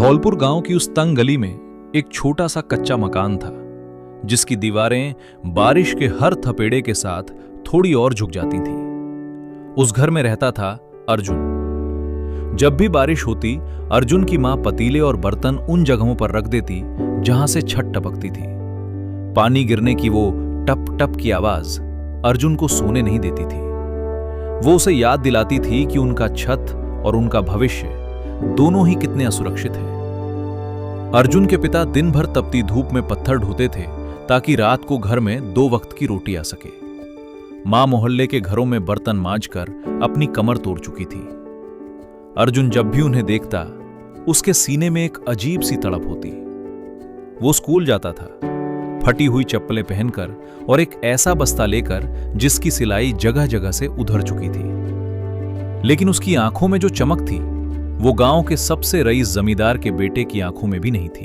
धौलपुर गांव की उस तंग गली में एक छोटा सा कच्चा मकान था, जिसकी दीवारें बारिश के हर थपेड़े के साथ थोड़ी और झुक जाती थीं। उस घर में रहता था अर्जुन। जब भी बारिश होती, अर्जुन की मां पतीले और बर्तन उन जगहों पर रख देती जहां से छत टपकती थी। पानी गिरने की वो टप टप की आवाज अर्जुन को सोने नहीं देती थी। वो उसे याद दिलाती थी कि उनका छत और उनका भविष्य दोनों ही कितने असुरक्षित हैं। अर्जुन के पिता दिन भर तपती धूप में पत्थर ढोते थे ताकि रात को घर में 2 वक्त की रोटी आ सके। मां मोहल्ले के घरों में बर्तन मांजकर अपनी कमर तोड़ चुकी थी। अर्जुन जब भी उन्हें देखता, उसके सीने में एक अजीब सी तड़प होती। वो स्कूल जाता था, फटी हुई चप्पलें पहनकर और एक ऐसा बस्ता लेकर जिसकी सिलाई जगह जगह से उधर चुकी थी। लेकिन उसकी आंखों में जो चमक थी, वो गांव के सबसे रईस जमींदार के बेटे की आंखों में भी नहीं थी।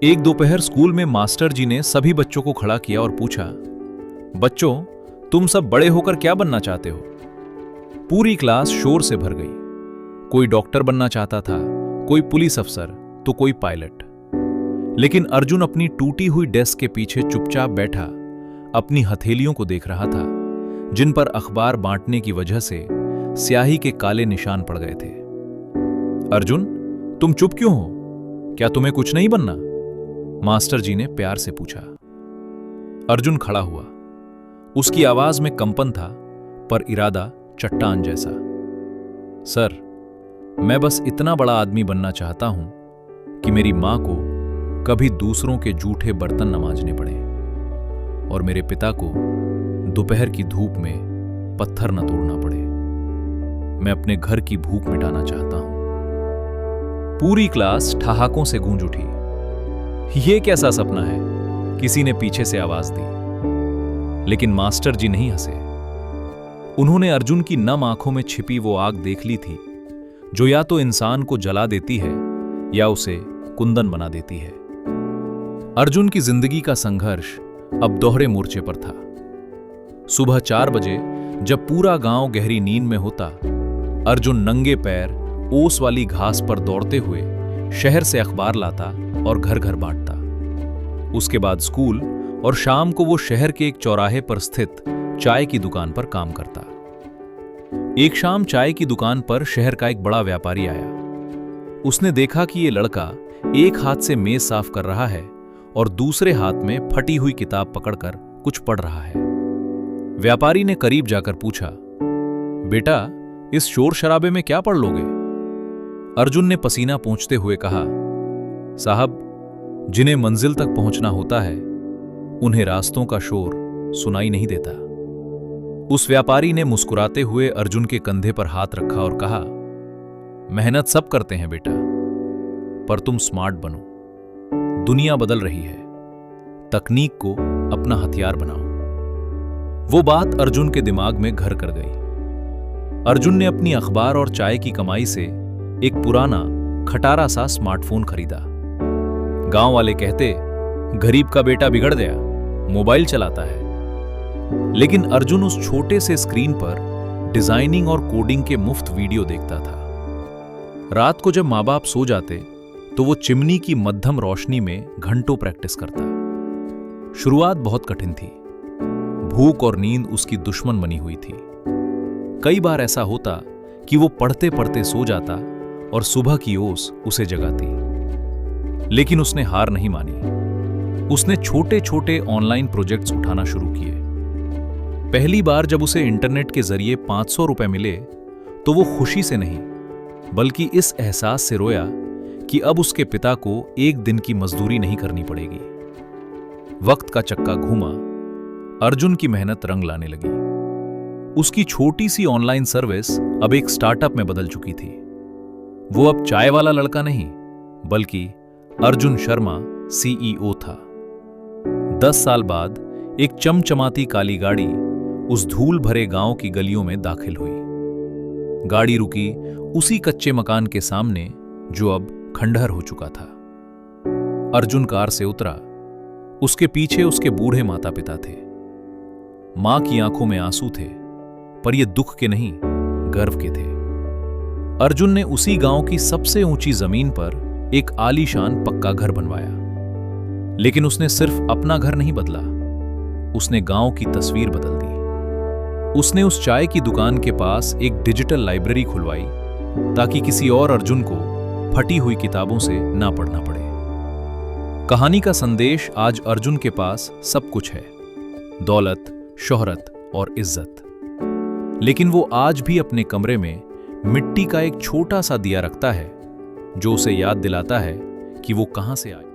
एक दोपहर स्कूल में मास्टर जी ने सभी बच्चों को खड़ा किया और पूछा, बच्चों, तुम सब बड़े होकर क्या बनना चाहते हो? पूरी क्लास शोर से भर गई। कोई डॉक्टर बनना चाहता था, कोई पुलिस अफसर, तो कोई पायलट। लेकिन अर्जुन अपनी टूटी हुई डेस्क के पीछे चुपचाप बैठा अपनी हथेलियों को देख रहा था, जिन पर अखबार बांटने की वजह से स्याही के काले निशान पड़ गए थे। अर्जुन, तुम चुप क्यों हो? क्या तुम्हें कुछ नहीं बनना? मास्टर जी ने प्यार से पूछा। अर्जुन खड़ा हुआ। उसकी आवाज में कंपन था, पर इरादा चट्टान जैसा। सर, मैं बस इतना बड़ा आदमी बनना चाहता हूं कि मेरी मां को कभी दूसरों के जूठे बर्तन न मांजने पड़े और मेरे पिता को दोपहर की धूप में पत्थर न तोड़ना पड़े। मैं अपने घर की भूख मिटाना चाहता हूं। पूरी क्लास ठहाकों से गूंज उठी। यह कैसा सपना है? किसी ने पीछे से आवाज दी। लेकिन मास्टर जी नहीं हंसे। उन्होंने अर्जुन की नम आंखों में छिपी वो आग देख ली थी, जो या तो इंसान को जला देती है या उसे कुंदन बना देती है। अर्जुन की जिंदगी का संघर्ष अब दोहरे मोर्चे पर था। सुबह 4 बजे जब पूरा गांव गहरी नींद में होता, अर्जुन नंगे पैर ओस वाली घास पर दौड़ते हुए शहर से अखबार लाता और घर घर बांटता। उसके बाद स्कूल, और शाम को वो शहर के एक चौराहे पर स्थित चाय की दुकान पर काम करता। एक शाम चाय की दुकान पर शहर का एक बड़ा व्यापारी आया। उसने देखा कि ये लड़का एक हाथ से मेज साफ कर रहा है और दूसरे हाथ में फटी हुई किताब पकड़कर कुछ पढ़ रहा है। व्यापारी ने करीब जाकर पूछा, बेटा, इस शोर शराबे में क्या पढ़ लोगे? अर्जुन ने पसीना पोंछते हुए कहा, साहब, जिन्हें मंजिल तक पहुंचना होता है, उन्हें रास्तों का शोर सुनाई नहीं देता। उस व्यापारी ने मुस्कुराते हुए अर्जुन के कंधे पर हाथ रखा और कहा, मेहनत सब करते हैं बेटा, पर तुम स्मार्ट बनो। दुनिया बदल रही है, तकनीक को अपना हथियार बनाओ। वो बात अर्जुन के दिमाग में घर कर गई। अर्जुन ने अपनी अखबार और चाय की कमाई से एक पुराना खटारा सा स्मार्टफोन खरीदा। गांव वाले कहते, गरीब का बेटा बिगड़ गया, मोबाइल चलाता है। लेकिन अर्जुन उस छोटे से स्क्रीन पर डिजाइनिंग और कोडिंग के मुफ्त वीडियो देखता था। रात को जब माँ बाप सो जाते, तो वो चिमनी की मध्यम रोशनी में घंटों प्रैक्टिस करता। शुरुआत बहुत कठिन थी। भूख और नींद उसकी दुश्मन बनी हुई थी। कई बार ऐसा होता कि वो पढ़ते पढ़ते सो जाता और सुबह की ओस उसे जगाती। लेकिन उसने हार नहीं मानी। उसने छोटे छोटे ऑनलाइन प्रोजेक्ट्स उठाना शुरू किए। पहली बार जब उसे इंटरनेट के जरिए 500 रुपए मिले, तो वो खुशी से नहीं, बल्कि इस एहसास से रोया कि अब उसके पिता को एक दिन की मजदूरी नहीं करनी पड़ेगी। वक्त का चक्का घूमा। अर्जुन की मेहनत रंग लाने लगी। उसकी छोटी सी ऑनलाइन सर्विस अब एक स्टार्टअप में बदल चुकी थी। वो अब चाय वाला लड़का नहीं, बल्कि अर्जुन शर्मा सीईओ था। 10 साल बाद एक चमचमाती काली गाड़ी उस धूल भरे गांव की गलियों में दाखिल हुई। गाड़ी रुकी उसी कच्चे मकान के सामने जो अब खंडहर हो चुका था। अर्जुन कार से उतरा। उसके पीछे उसके बूढ़े माता पिता थे। मां की आंखों में आंसू थे, पर ये दुख के नहीं, गर्व के थे। अर्जुन ने उसी गांव की सबसे ऊंची जमीन पर एक आलीशान पक्का घर बनवाया। लेकिन उसने सिर्फ अपना घर नहीं बदला, उसने गांव की तस्वीर बदल दी। उसने उस चाय की दुकान के पास एक डिजिटल लाइब्रेरी खुलवाई ताकि किसी और अर्जुन को फटी हुई किताबों से ना पढ़ना पड़े। कहानी का संदेश आज अर्जुन के पास सब कुछ है, दौलत, शोहरत और इज्जत। लेकिन वो आज भी अपने कमरे में मिट्टी का एक छोटा सा दिया रखता है जो उसे याद दिलाता है कि वो कहां से आया।